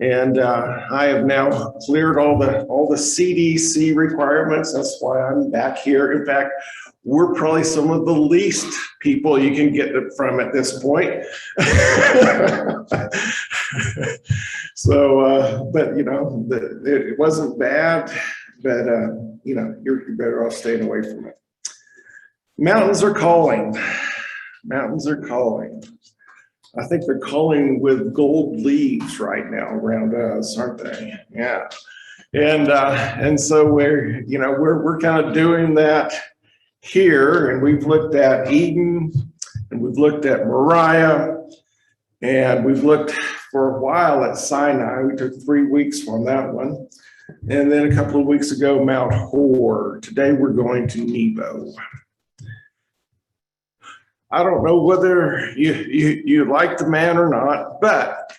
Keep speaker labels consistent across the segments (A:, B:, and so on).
A: And I have now cleared all the CDC requirements. That's why I'm back here. In fact, we're probably some of the least people you can get it from at this point. So, but you know, it wasn't bad, but you know, you're better off staying away from it. Mountains are calling. Mountains are calling. I think they're calling with gold leaves right now around us, aren't they? Yeah. And so we're, you know, we're kind of doing that here, and we've looked at Eden, and we've looked at Moriah, and we've looked for a while at Sinai. We took 3 weeks on that one. And then a couple of weeks ago, Mount Hor. Today we're going to Nebo. I don't know whether you like the man or not, but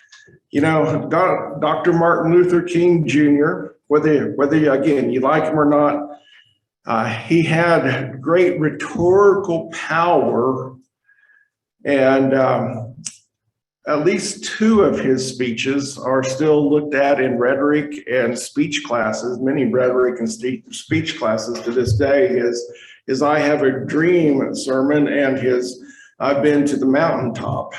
A: you know, Dr. Martin Luther King Jr., whether again you like him or not, he had great rhetorical power, and at least 2 of his speeches are still looked at in rhetoric and speech classes. Many rhetoric and speech classes to this day. His I Have a Dream sermon and his I've Been to the Mountaintop.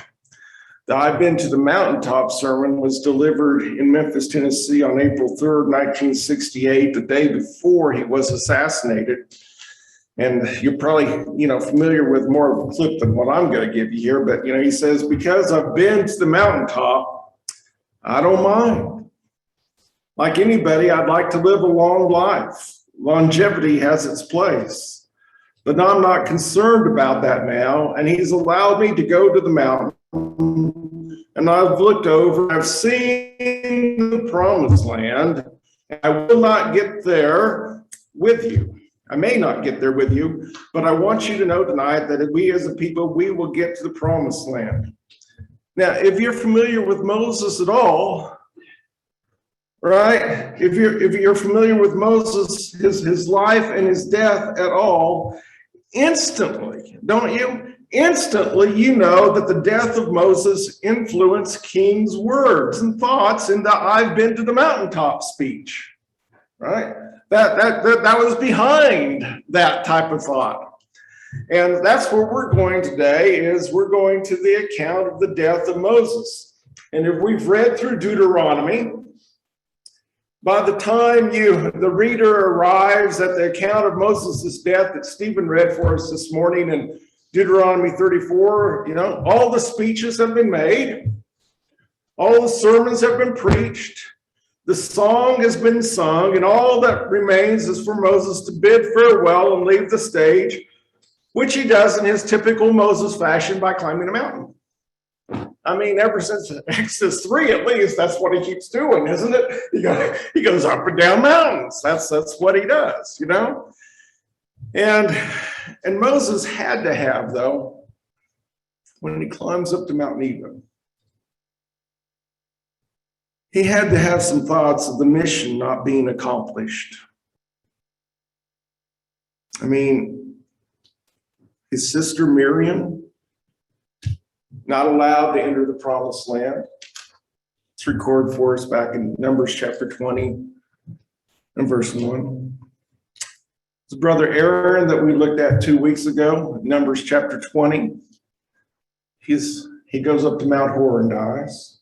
A: The I've Been to the Mountaintop sermon was delivered in Memphis, Tennessee on April 3rd, 1968, the day before he was assassinated. And you're probably, you know, familiar with more of a clip than what I'm going to give you here, but, you know, he says, because I've been to the mountaintop, I don't mind. Like anybody, I'd like to live a long life. Longevity has its place, but I'm not concerned about that now. And he's allowed me to go to the mountain, and I've looked over, I've seen the promised land. I will not get there with you. I may not get there with you, but I want you to know tonight that we as a people, we will get to the promised land. Now, if you're familiar with Moses at all, right? If you're familiar with Moses, his life and his death at all, instantly, don't you? Instantly, you know that the death of Moses influenced King's words and thoughts in the I've been to the mountaintop speech, right? That was behind that type of thought. And that's where we're going today, is we're going to the account of the death of Moses. And if we've read through Deuteronomy, by the time the reader arrives at the account of Moses' death that Stephen read for us this morning in Deuteronomy 34, you know, all the speeches have been made, all the sermons have been preached, the song has been sung, and all that remains is for Moses to bid farewell and leave the stage, which he does in his typical Moses fashion by climbing a mountain. I mean, ever since Exodus 3, at least, that's what he keeps doing, isn't it? He goes up and down mountains. That's what he does, you know? And Moses had to have, though, when he climbs up to Mount Nebo, he had to have some thoughts of the mission not being accomplished. I mean, his sister Miriam, not allowed to enter the promised land. It's recorded for us back in Numbers chapter 20 and verse 1. His brother Aaron that we looked at 2 weeks ago, Numbers chapter 20, he goes up to Mount Hor and dies.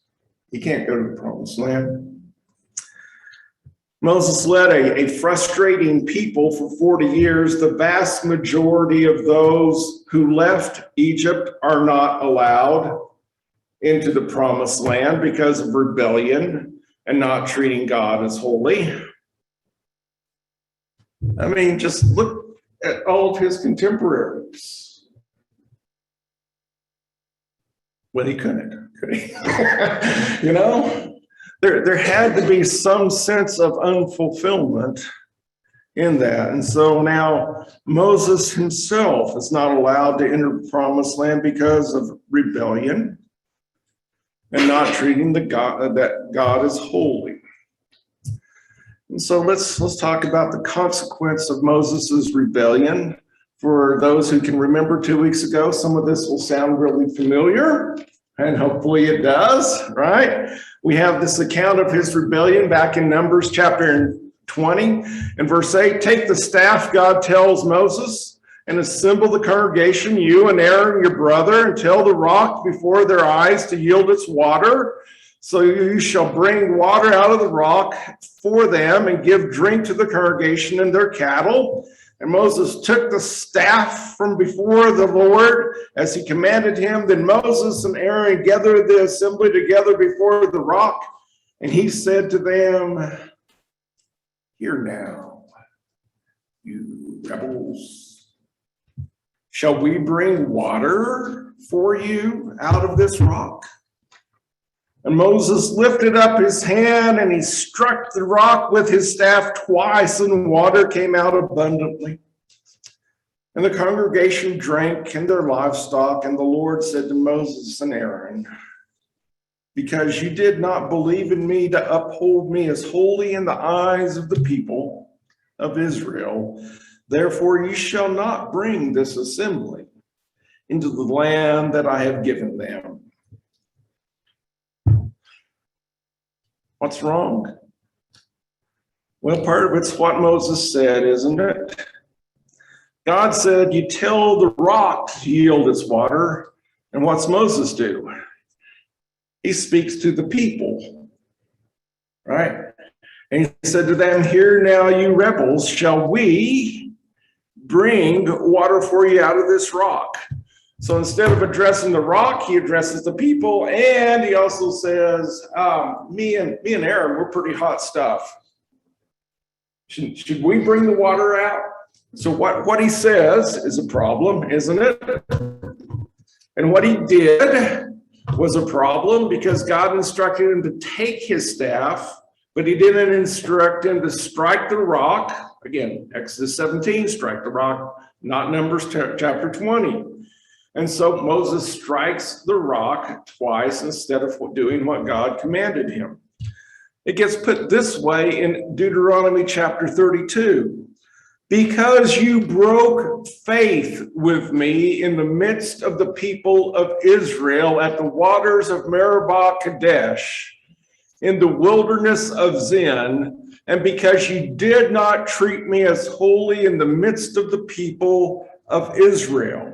A: He can't go to the promised land. Moses led a frustrating people for 40 years. The vast majority of those who left Egypt are not allowed into the promised land because of rebellion and not treating God as holy. I mean, just look at all of his contemporaries. Well, he couldn't, could he? You know, there had to be some sense of unfulfillment in that. And so now Moses himself is not allowed to enter the promised land because of rebellion and not treating that God is holy. And so let's talk about the consequence of Moses's rebellion. For those who can remember 2 weeks ago, some of this will sound really familiar, and hopefully it does, right? We have this account of his rebellion back in Numbers chapter 20 and verse 8. Take the staff, God tells Moses, and assemble the congregation, you and Aaron, your brother, and tell the rock before their eyes to yield its water. So you shall bring water out of the rock for them and give drink to the congregation and their cattle. And Moses took the staff from before the Lord as he commanded him. Then Moses and Aaron gathered the assembly together before the rock. And he said to them, hear now, you rebels. Shall we bring water for you out of this rock? And Moses lifted up his hand and he struck the rock with his staff twice, and water came out abundantly. And the congregation drank and their livestock. And the Lord said to Moses and Aaron, because you did not believe in me to uphold me as holy in the eyes of the people of Israel, therefore you shall not bring this assembly into the land that I have given them. What's wrong? Well, part of it's what Moses said, isn't it? God said, you tell the rock to yield its water. And what's Moses do? He speaks to the people, right? And he said to them, hear now, you rebels, shall we bring water for you out of this rock? So instead of addressing the rock, he addresses the people, and he also says, me and Aaron, we're pretty hot stuff. Should we bring the water out? So what he says is a problem, isn't it? And what he did was a problem because God instructed him to take his staff, but he didn't instruct him to strike the rock. Again, Exodus 17, strike the rock, not Numbers chapter 20. And so Moses strikes the rock twice instead of doing what God commanded him. It gets put this way in Deuteronomy chapter 32. Because you broke faith with me in the midst of the people of Israel at the waters of Meribah Kadesh, in the wilderness of Zin, and because you did not treat me as holy in the midst of the people of Israel.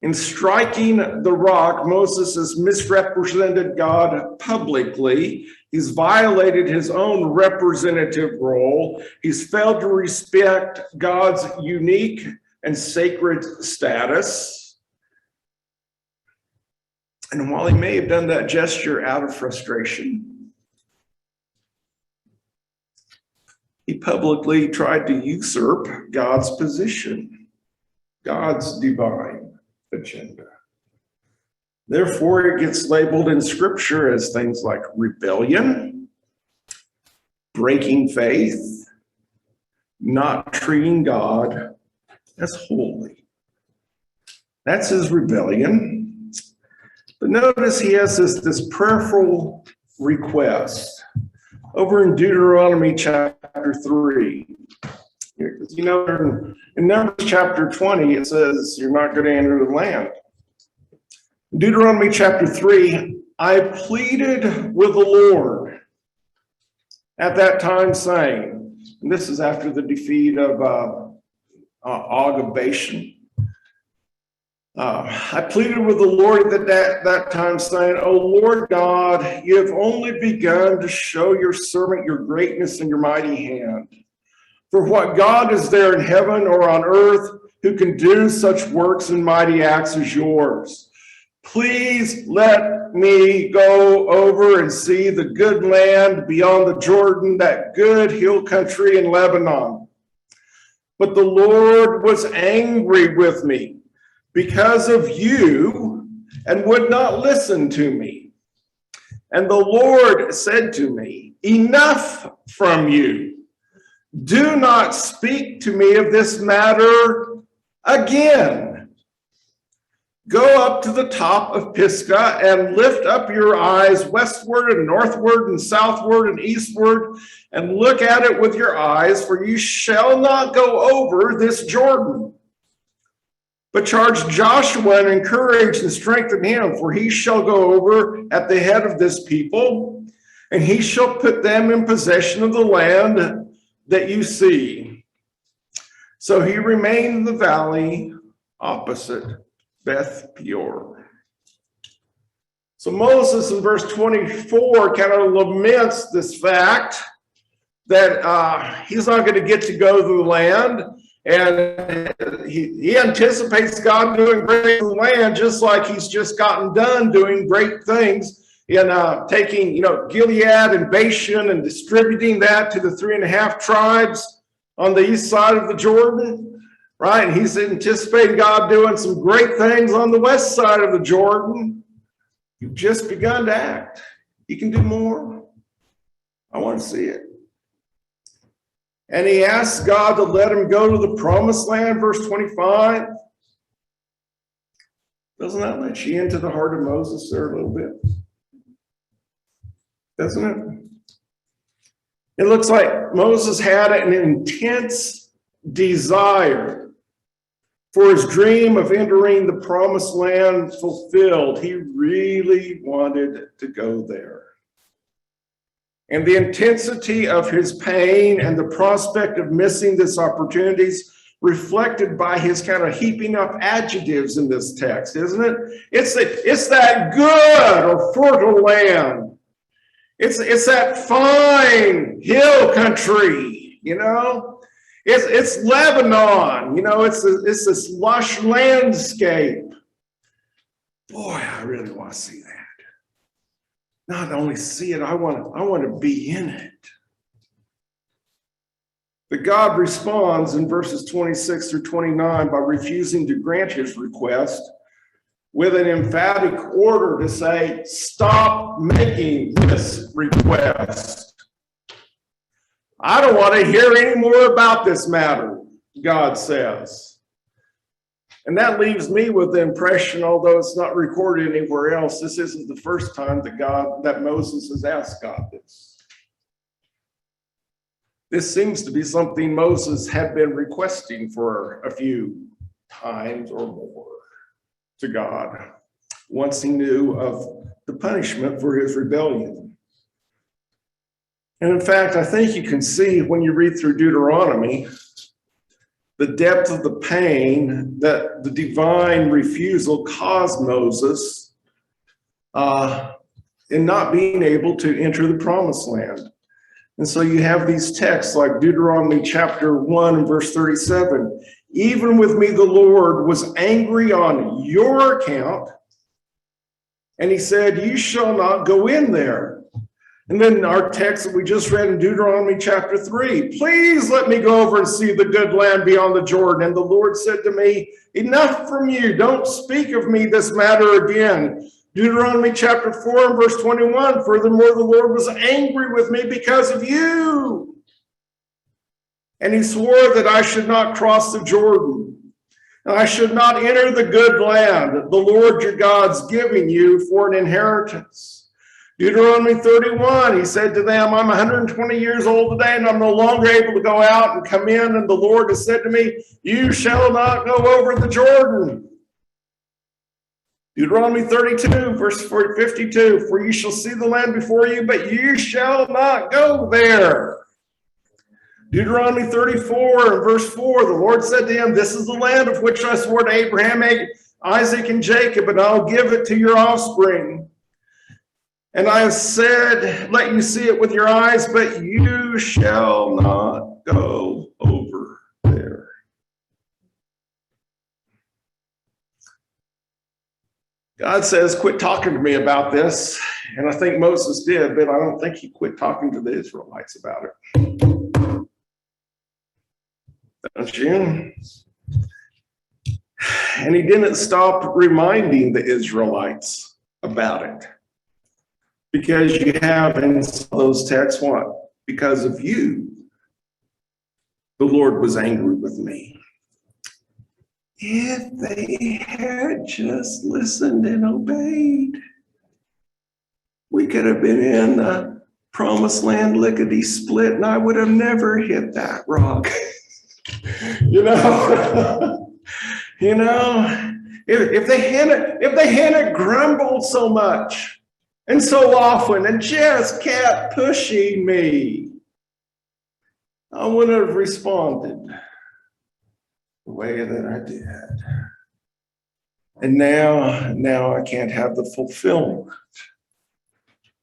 A: In striking the rock, Moses has misrepresented God publicly. He's violated his own representative role. He's failed to respect God's unique and sacred status. And while he may have done that gesture out of frustration, he publicly tried to usurp God's position, God's divine agenda. Therefore, it gets labeled in Scripture as things like rebellion, breaking faith, not treating God as holy. That's his rebellion. But notice he has this prayerful request over in Deuteronomy chapter 3. You know, in Numbers chapter 20, it says you're not going to enter the land. In Deuteronomy chapter 3, I pleaded with the Lord at that time, saying, and this is after the defeat of Og of Bashan. I pleaded with the Lord at that time, saying, O Lord God, you have only begun to show your servant your greatness and your mighty hand. For what God is there in heaven or on earth who can do such works and mighty acts as yours? Please let me go over and see the good land beyond the Jordan, that good hill country in Lebanon. But the Lord was angry with me because of you and would not listen to me. And the Lord said to me, enough from you. Do not speak to me of this matter again. Go up to the top of Pisgah and lift up your eyes westward and northward and southward and eastward and look at it with your eyes, for you shall not go over this Jordan. but charge Joshua and encourage and strengthen him, for he shall go over at the head of this people, and he shall put them in possession of the land that you see. So he remained in the valley opposite Beth Peor. So Moses in verse 24 kind of laments this fact that he's not going to get to go to the land. And he anticipates God doing great in the land, just like he's just gotten done doing great things in taking, Gilead and Bashan and distributing that to the 3.5 tribes on the east side of the Jordan, right? And he's anticipating God doing some great things on the west side of the Jordan. You've just begun to act. You can do more. I want to see it. And he asks God to let him go to the promised land, verse 25. Doesn't that let you into the heart of Moses there a little bit? Doesn't it? It looks like Moses had an intense desire for his dream of entering the promised land fulfilled. He really wanted to go there. And the intensity of his pain and the prospect of missing this opportunity is reflected by his kind of heaping up adjectives in this text, isn't it? It's that good or fertile land. It's that fine hill country, It's Lebanon, it's this lush landscape. Boy, I really want to see that. Not only see it, I want to be in it. But God responds in verses 26 through 29 by refusing to grant his request with an emphatic order to say, stop making this request. I don't want to hear any more about this matter, God says. And that leaves me with the impression, although it's not recorded anywhere else, this isn't the first time that Moses has asked God this. This seems to be something Moses had been requesting for a few times or more to God, once he knew of the punishment for his rebellion. And in fact, I think you can see when you read through Deuteronomy, the depth of the pain that the divine refusal caused Moses in not being able to enter the promised land. And so you have these texts like Deuteronomy chapter 1 and verse 37. Even with me, the Lord was angry on your account. And he said, you shall not go in there. And then our text that we just read in Deuteronomy chapter 3, please let me go over and see the good land beyond the Jordan. And the Lord said to me, enough from you, don't speak of me this matter again. Deuteronomy chapter 4 and verse 21, furthermore, the Lord was angry with me because of you. And he swore that I should not cross the Jordan, and I should not enter the good land that the Lord your God's giving you for an inheritance. Deuteronomy 31, he said to them, I'm 120 years old today, and I'm no longer able to go out and come in. And the Lord has said to me, you shall not go over the Jordan. Deuteronomy 32, verse 52, for you shall see the land before you, but you shall not go there. Deuteronomy 34 and verse 4, the Lord said to him, this is the land of which I swore to Abraham, Isaac, and Jacob, and I'll give it to your offspring. And I have said, let you see it with your eyes, but you shall not go over there. God says, quit talking to me about this. And I think Moses did, but I don't think he quit talking to the Israelites about it. Don't you? And he didn't stop reminding the Israelites about it. Because you have in those texts what? Because of you, the Lord was angry with me. If they had just listened and obeyed, we could have been in the promised land lickety-split, and I would have never hit that rock. You know, if they hadn't grumbled so much and so often and just kept pushing me, I wouldn't have responded the way that I did. And now I can't have the fulfillment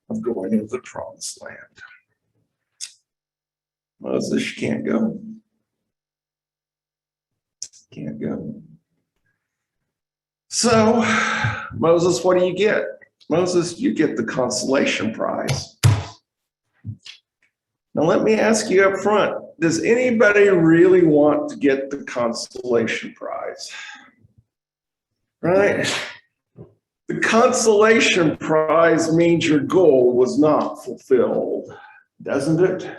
A: of going into the promised land. Moses, you can't go. Can't go. So, Moses, what do you get? Moses, you get the consolation prize. Now, let me ask you up front, does anybody really want to get the consolation prize? Right? The consolation prize means your goal was not fulfilled, doesn't it?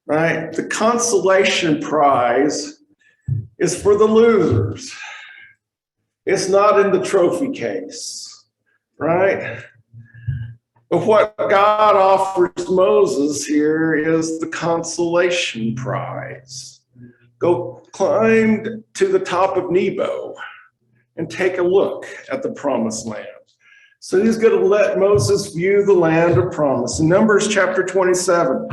A: Right? The consolation prize is for the losers. It's not in the trophy case, right? But what God offers Moses here is the consolation prize. Go climb to the top of Nebo and take a look at the promised land. So he's going to let Moses view the land of promise. In Numbers chapter 27,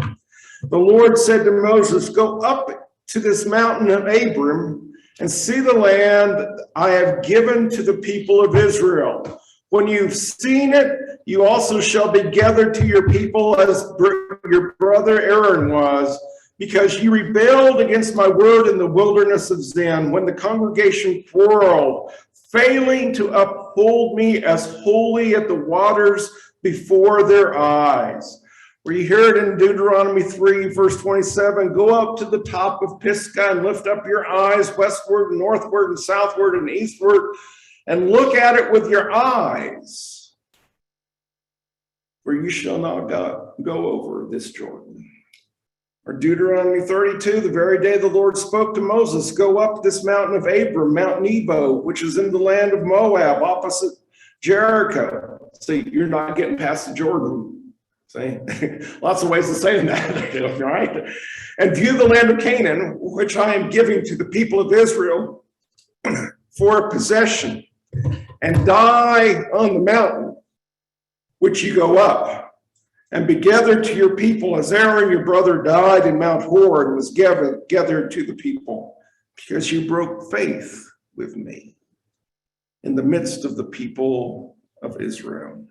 A: the Lord said to Moses, go up to this mountain of Abram and see the land I have given to the people of Israel. When you've seen it, you also shall be gathered to your people as your brother Aaron was, because you rebelled against my word in the wilderness of Zin, when the congregation quarreled, failing to uphold me as holy at the waters before their eyes. Where you hear it in Deuteronomy 3, verse 27, go up to the top of Pisgah and lift up your eyes westward and northward and southward and eastward and look at it with your eyes, for you shall not go over this Jordan. Or Deuteronomy 32, the very day the Lord spoke to Moses, go up this mountain of Abram, Mount Nebo, which is in the land of Moab, opposite Jericho. See, you're not getting past the Jordan. See? Lots of ways of saying that, right? And view the land of Canaan, which I am giving to the people of Israel for a possession, and die on the mountain which you go up, and be gathered to your people as Aaron your brother died in Mount Hor and was gathered to the people, because you broke faith with me in the midst of the people of Israel.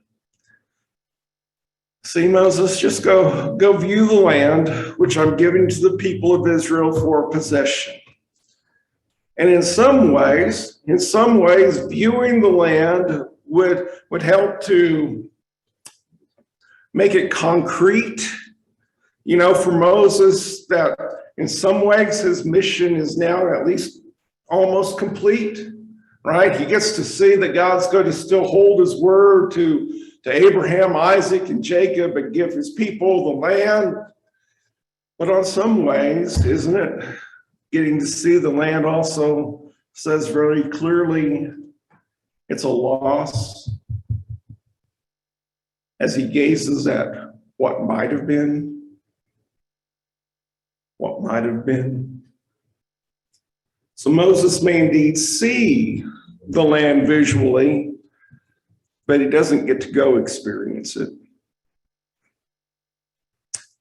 A: See, Moses, just go view the land which I'm giving to the people of Israel for possession. And in some ways, viewing the land would help to make it concrete. You know, for Moses, that in some ways his mission is now at least almost complete, right? He gets to see that God's going to still hold his word to Abraham, Isaac, and Jacob and give his people the land. But on some ways, isn't it? Getting to see the land also says very clearly it's a loss as he gazes at what might have been. What might have been. So Moses may indeed see the land visually, but he doesn't get to go experience it.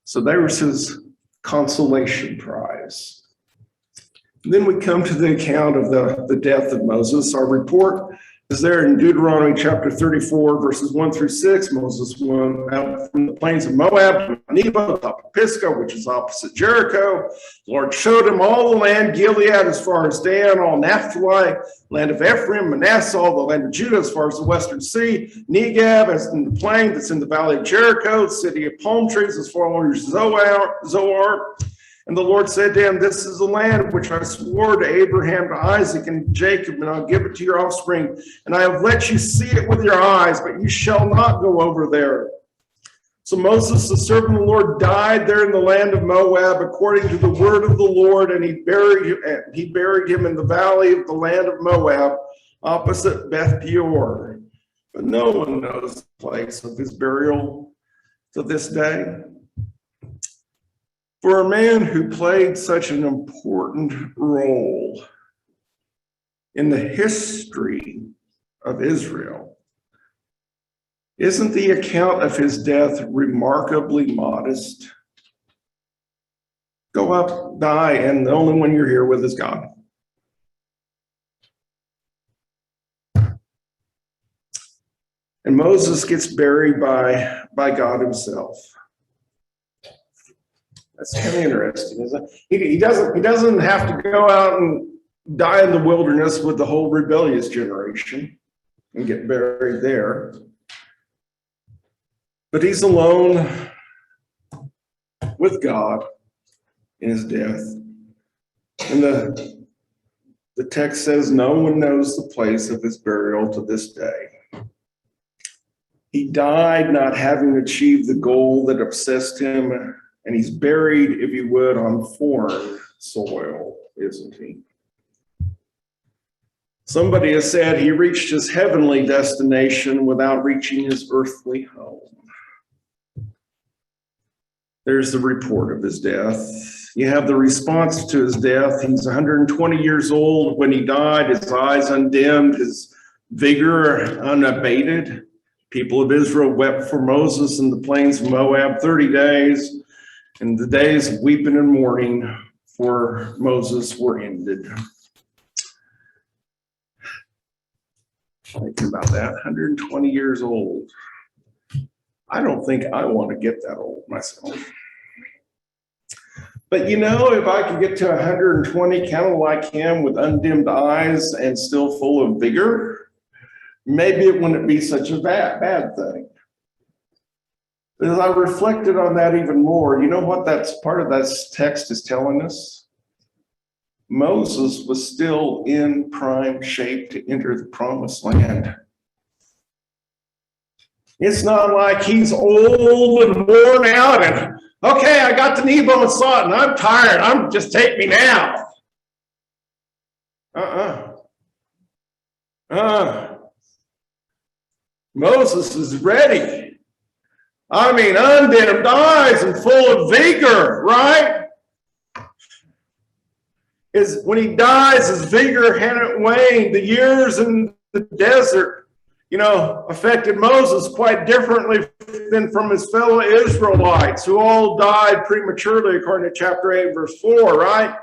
A: So there's his consolation prize. And then we come to the account of the death of Moses. Our report is there in Deuteronomy chapter 34, verses 1 through 6. Moses went out from the plains of Moab to Nebo, top of Pisgah, which is opposite Jericho. The Lord showed him all the land, Gilead as far as Dan, all Naphtali, land of Ephraim, Manasseh, all the land of Judah as far as the western sea, Negeb as in the plain that's in the valley of Jericho, the city of palm trees as far as Zoar. And the Lord said to him, this is the land which I swore to Abraham, to Isaac, and Jacob, and I'll give it to your offspring. And I have let you see it with your eyes, but you shall not go over there. So Moses, the servant of the Lord, died there in the land of Moab, according to the word of the Lord, and he buried him in the valley of the land of Moab, opposite Beth Peor. But no one knows the place of his burial to this day. For a man who played such an important role in the history of Israel. Isn't the account of his death remarkably modest? Go up, die, and the only one you're here with is God. And Moses gets buried by God himself. That's kind of interesting, isn't it? He doesn't have to go out and die in the wilderness with the whole rebellious generation and get buried there. But he's alone with God in his death. And the text says no one knows the place of his burial to this day. He died not having achieved the goal that obsessed him, and he's buried, if you would, on foreign soil, isn't he? Somebody has said he reached his heavenly destination without reaching his earthly home. There's the report of his death. You have the response to his death. He's 120 years old when he died, his eyes undimmed, his vigor unabated. People of Israel wept for Moses in the plains of Moab 30 days, and the days of weeping and mourning for Moses were ended. Think about that, 120 years old. I don't think I want to get that old myself. But you know, if I could get to 120 kind of like him with undimmed eyes and still full of vigor, maybe it wouldn't be such a bad thing. But as I reflected on that even more, you know what that's part of that text is telling us? Moses was still in prime shape to enter the promised land. It's not like he's old and worn out and, okay, I got the Nebo and saw it and I'm tired. Just take me now. Moses is ready. I mean, undimmed eyes and full of vigor, right? When he dies, his vigor hadn't waned. The years in the desert, affected Moses quite differently than from his fellow Israelites who all died prematurely, according to chapter 8, verse 4, right?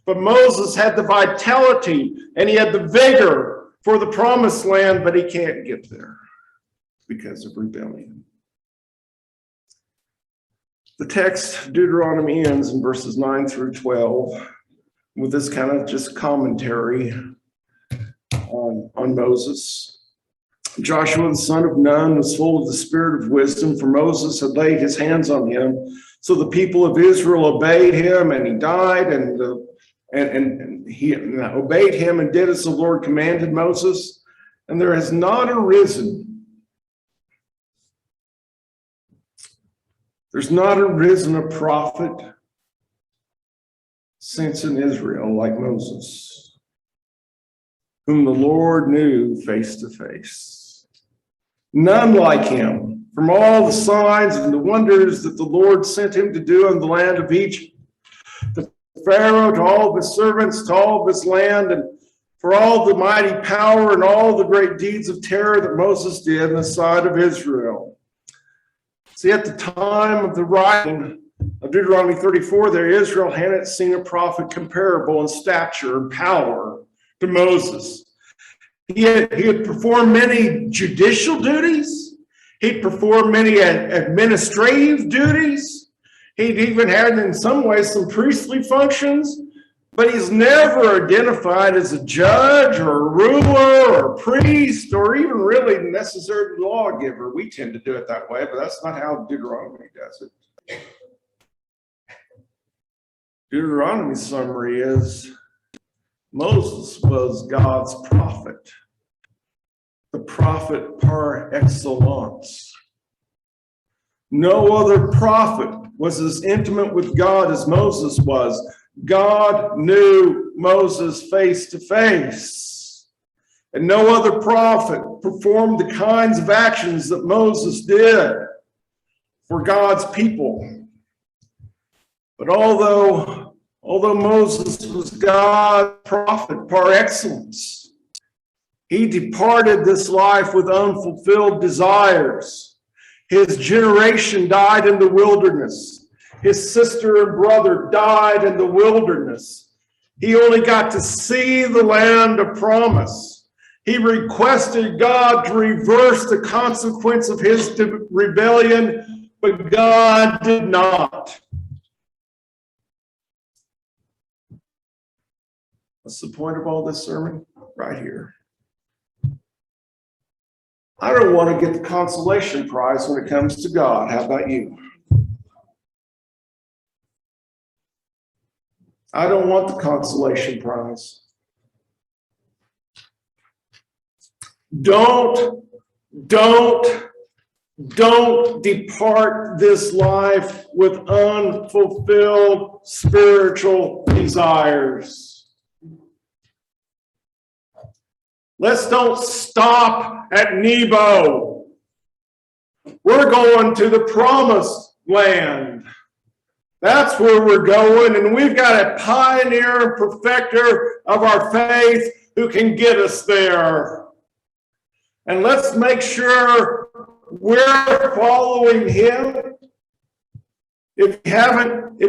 A: But Moses had the vitality and he had the vigor for the promised land, but he can't get there because of rebellion. The text, Deuteronomy, ends in verses 9 through 12 with this kind of just commentary on Moses. Joshua, the son of Nun, was full of the spirit of wisdom, for Moses had laid his hands on him. So the people of Israel obeyed him, and he died, and he obeyed him and did as the Lord commanded Moses. And there has not arisen, a prophet since in Israel like Moses, whom the Lord knew face to face. None like him, from all the signs and the wonders that the Lord sent him to do in the land of Egypt, to Pharaoh, to all of his servants, to all of his land, and for all the mighty power and all the great deeds of terror that Moses did in the sight of Israel. See, at the time of the writing of Deuteronomy 34, there Israel hadn't seen a prophet comparable in stature and power to Moses. He had performed many judicial duties. He'd performed many administrative duties. He'd even had, in some ways, some priestly functions. But he's never identified as a judge or a ruler or a priest or even really necessarily lawgiver. We tend to do it that way, but that's not how Deuteronomy does it. Deuteronomy's summary is Moses was God's prophet, the prophet par excellence. No other prophet was as intimate with God as Moses was. God knew Moses face to face. And no other prophet performed the kinds of actions that Moses did for God's people. But although Moses was God's prophet par excellence, He departed this life with unfulfilled desires. His generation died in the wilderness. His sister and brother died in the wilderness. He only got to see the land of promise. He requested God to reverse the consequence of his rebellion, but God did not. What's the point of all this sermon? Right here. I don't want to get the consolation prize when it comes to God. How about you? I don't want the consolation prize. Don't depart this life with unfulfilled spiritual desires. Let's don't stop at Nebo. We're going to the promised land. That's where we're going, and we've got a pioneer and perfecter of our faith who can get us there. And let's make sure we're following him. If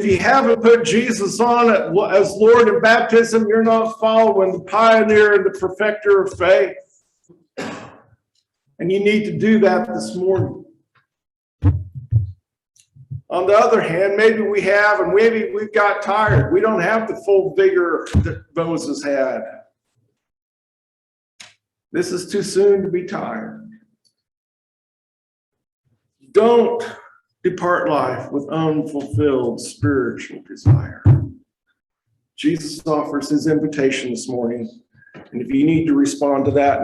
A: you haven't put Jesus on as Lord in baptism, you're not following the pioneer and the perfecter of faith. And you need to do that this morning. On the other hand, maybe we have, and maybe we've got tired. We don't have the full vigor that Moses had. This is too soon to be tired. Don't depart life with unfulfilled spiritual desire. Jesus offers his invitation this morning. And if you need to respond to that,